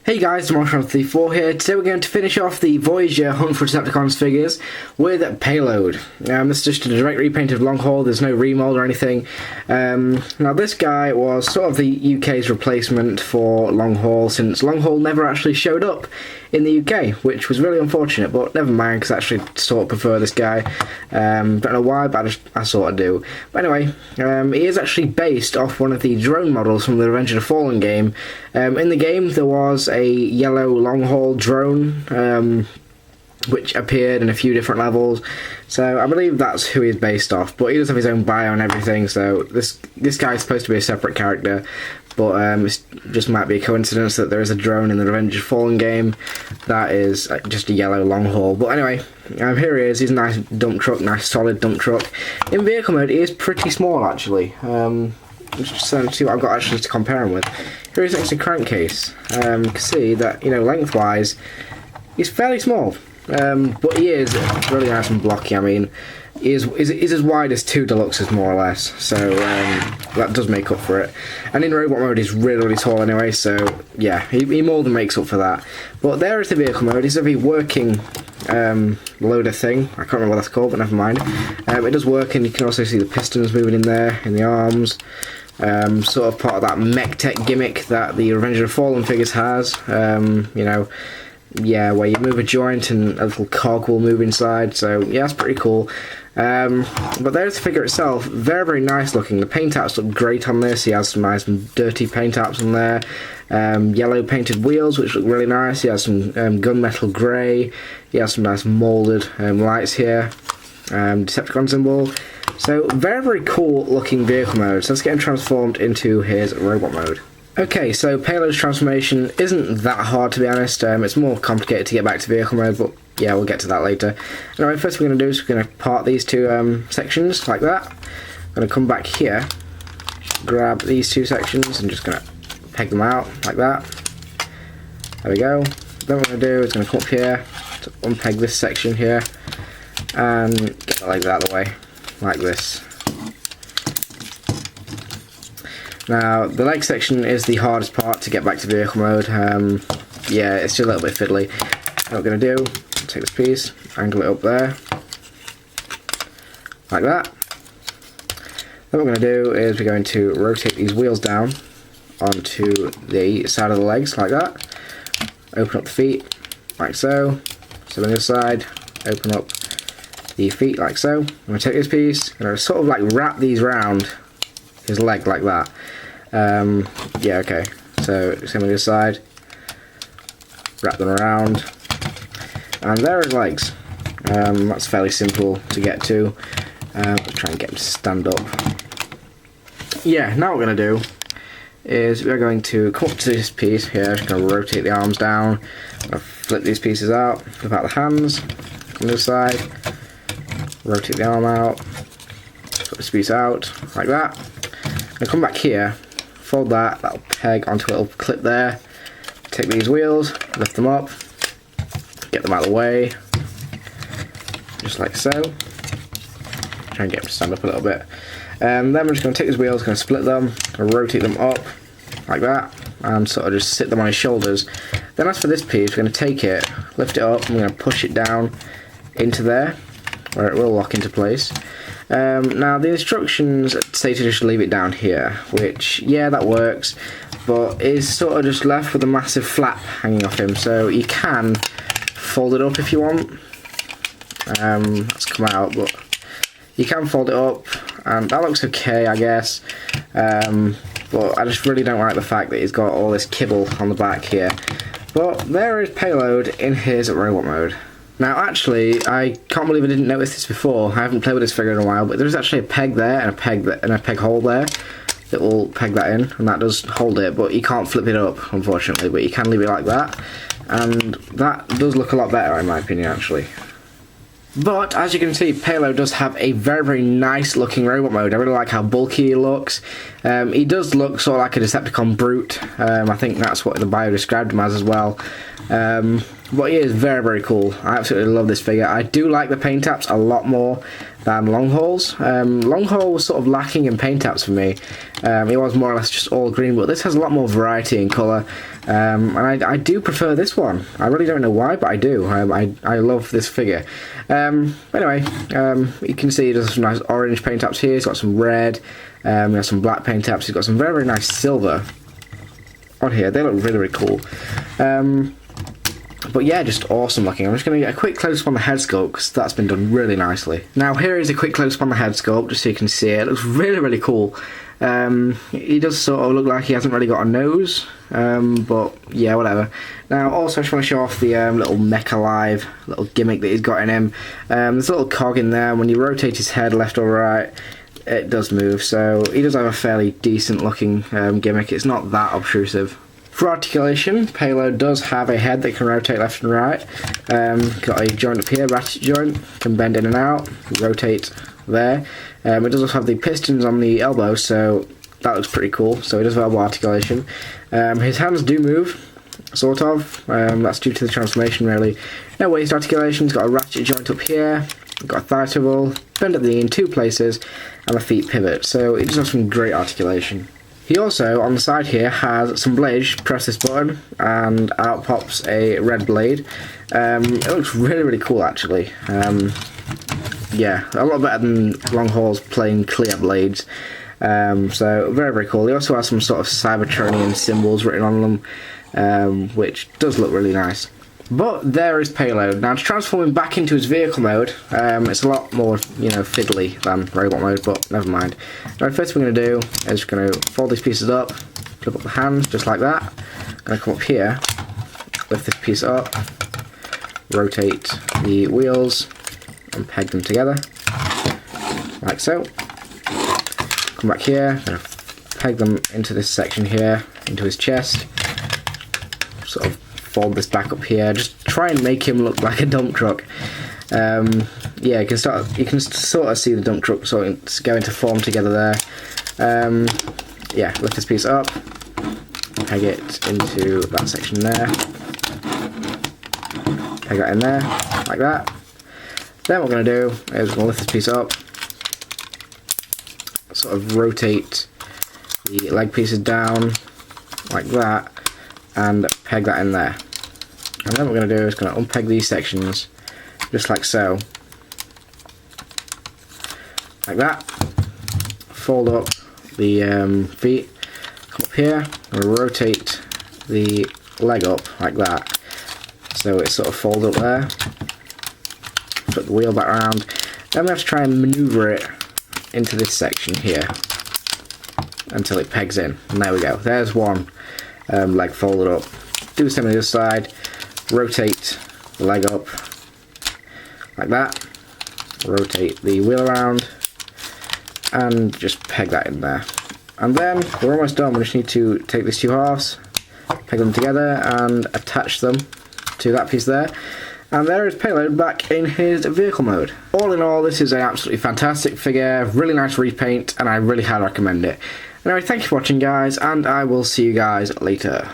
Hey guys, HFTD here. Today we're going to finish off the Voyager Hunt for Decepticons figures with Payload. This is just a direct repaint of Long Haul, there's no remold or anything. Now this guy was sort of the UK's replacement for Long Haul, since Long Haul never actually showed up in the UK, which was really unfortunate, but never mind, because I actually sort of prefer this guy. Don't know why, but I sort of do. But anyway, he is actually based off one of the drone models from the Revenge of the Fallen game. In the game there was a yellow long haul drone which appeared in a few different levels, so I believe that's who he's based off, but he does have his own bio and everything, so this guy is supposed to be a separate character, but it just might be a coincidence that there is a drone in the Revenge of the Fallen game that is just a yellow long haul. But anyway, here he is. He's a nice dump truck, nice solid dump truck. In vehicle mode he is pretty small actually. Just see what I've got actually to compare him with. Here is next to crankcase. You can see that, you know, lengthwise he's fairly small, but he is really nice and blocky. I mean, he's as wide as two Deluxes more or less, so that does make up for it. And in robot mode he's really tall anyway, so yeah, he more than makes up for that. But there is the vehicle mode. It's a working loader thing. I can't remember what that's called, but never mind. It does work, and you can also see the pistons moving in there, in the arms. Sort of part of that mech tech gimmick that the Revenge of the Fallen figures has. You know, yeah, where you move a joint and a little cog will move inside, so yeah, that's pretty cool. But there's the figure itself, very nice looking. The paint apps look great on this. He has some nice and dirty paint apps on there. Yellow painted wheels, which look really nice. He has some gunmetal grey. He has some nice moulded lights here. Decepticon symbol. So very cool looking vehicle mode. So let's get him transformed into his robot mode. Okay, so Payload's transformation isn't that hard, to be honest. It's more complicated to get back to vehicle mode, but yeah, we'll get to that later. Anyway, first we're going to do is we're going to part these two sections like that. I'm going to come back here, grab these two sections, and just going to peg them out like that. There we go. Then what we're going to do is going to come up here to unpeg this section here and get the legs out of the way like this. Now the leg section is the hardest part to get back to vehicle mode. Yeah, it's just a little bit fiddly. What we're going to do, take this piece, angle it up there like that. Then what we're going to do is we're going to rotate these wheels down onto the side of the legs like that. Open up the feet like so. So on the other side, open up the feet like so. I'm going to take this piece, I'm going to sort of like wrap these round his leg like that. Yeah, okay. So same on the other side. Wrap them around, and there are his legs. That's fairly simple to get to. Try and get him to stand up. Yeah, now what we're going to do is we're going to come up to this piece here, just going to rotate the arms down, flip these pieces out, flip out the hands, on the other side, rotate the arm out, put this piece out, like that. And come back here, fold that'll peg onto a little clip there, take these wheels, lift them up, get them out of the way, just like so. Try and get them to stand up a little bit. Then we're just going to take these wheels, going to split them, going to rotate them up like that, and sort of just sit them on his shoulders. Then as for this piece, we're going to take it, lift it up, and we're going to push it down into there, where it will lock into place. Now the instructions say to just leave it down here, which, yeah, that works, but is sort of just left with a massive flap hanging off him, so you can fold it up if you want. That's come out, but you can fold it up, and that looks okay, I guess. But I just really don't like the fact that he's got all this kibble on the back here. But there is Payload in his robot mode. Now actually, I can't believe I didn't notice this before. I haven't played with this figure in a while, but there's actually a peg there and a peg hole there that will peg that in, and that does hold it, but you can't flip it up, unfortunately, but you can leave it like that, and that does look a lot better in my opinion, actually. But as you can see, Payload does have a very nice looking robot mode. I really like how bulky he looks. He does look sort of like a Decepticon brute. I think that's what the bio described him as well. But he is very, very cool. I absolutely love this figure. I do like the paint apps a lot more than Long Haul's. Long Haul was sort of lacking in paint apps for me. It was more or less just all green, but this has a lot more variety in colour. And I do prefer this one. I really don't know why, but I do. I love this figure. Anyway, you can see there's some nice orange paint apps here. He's got some red. There's some black paint apps. He's got some very, very nice silver on here. They look really, really cool. But yeah, just awesome looking. I'm just going to get a quick close-up on the head sculpt, because that's been done really nicely. Now here is a quick close-up on the head sculpt, just so you can see it. It looks really, really cool. He does sort of look like he hasn't really got a nose, but yeah, whatever. Now also I just want to show off the little Mecha Live little gimmick that he's got in him. There's a little cog in there. When you rotate his head left or right, it does move, so he does have a fairly decent looking gimmick. It's not that obtrusive. For articulation, Payload does have a head that can rotate left and right. Got a joint up here, ratchet joint, can bend in and out, rotate there. It does also have the pistons on the elbow, so that looks pretty cool. So it does have articulation. His hands do move, sort of. That's due to the transformation, really. No waist articulation. He's got a ratchet joint up here. Got a thigh swivel, bend at the knee in 2 places, and a feet pivot. So it does have some great articulation. He also, on the side here, has some blades. Press this button and out pops a red blade. It looks really, really cool actually. Yeah, a lot better than Long Haul's plain clear blades. So very, very cool. He also has some sort of Cybertronian symbols written on them, which does look really nice. But there is Payload. Now to transform him back into his vehicle mode, it's a lot more, fiddly than robot mode, but never mind. Now the first thing we're going to do is we're going to fold these pieces up, flip up the hands just like that. I'm going to come up here, lift this piece up, rotate the wheels, and peg them together, like so. Come back here, I'm going to peg them into this section here, into his chest, sort of fold this back up here, just try and make him look like a dump truck. Yeah, you can sort of see the dump truck sort of going to form together there. Yeah, lift this piece up, peg it into that section there, peg that in there, like that. Then what we're going to do is we're going to lift this piece up, sort of rotate the leg pieces down, like that, and peg that in there. And then what we're going to do is going to unpeg these sections just like so, like that. Fold up the feet, come up here, and rotate the leg up like that, so it's sort of folded up there. Put the wheel back around. Then we have to try and manoeuvre it into this section here until it pegs in. And there we go. There's one leg folded up. Do the same on the other side. Rotate the leg up like that. Rotate the wheel around and just peg that in there. And then we're almost done. We just need to take these 2 halves, peg them together and attach them to that piece there. And there is Payload back in his vehicle mode. All in all, this is an absolutely fantastic figure, really nice repaint, and I really highly recommend it. Anyway, thank you for watching guys, and I will see you guys later.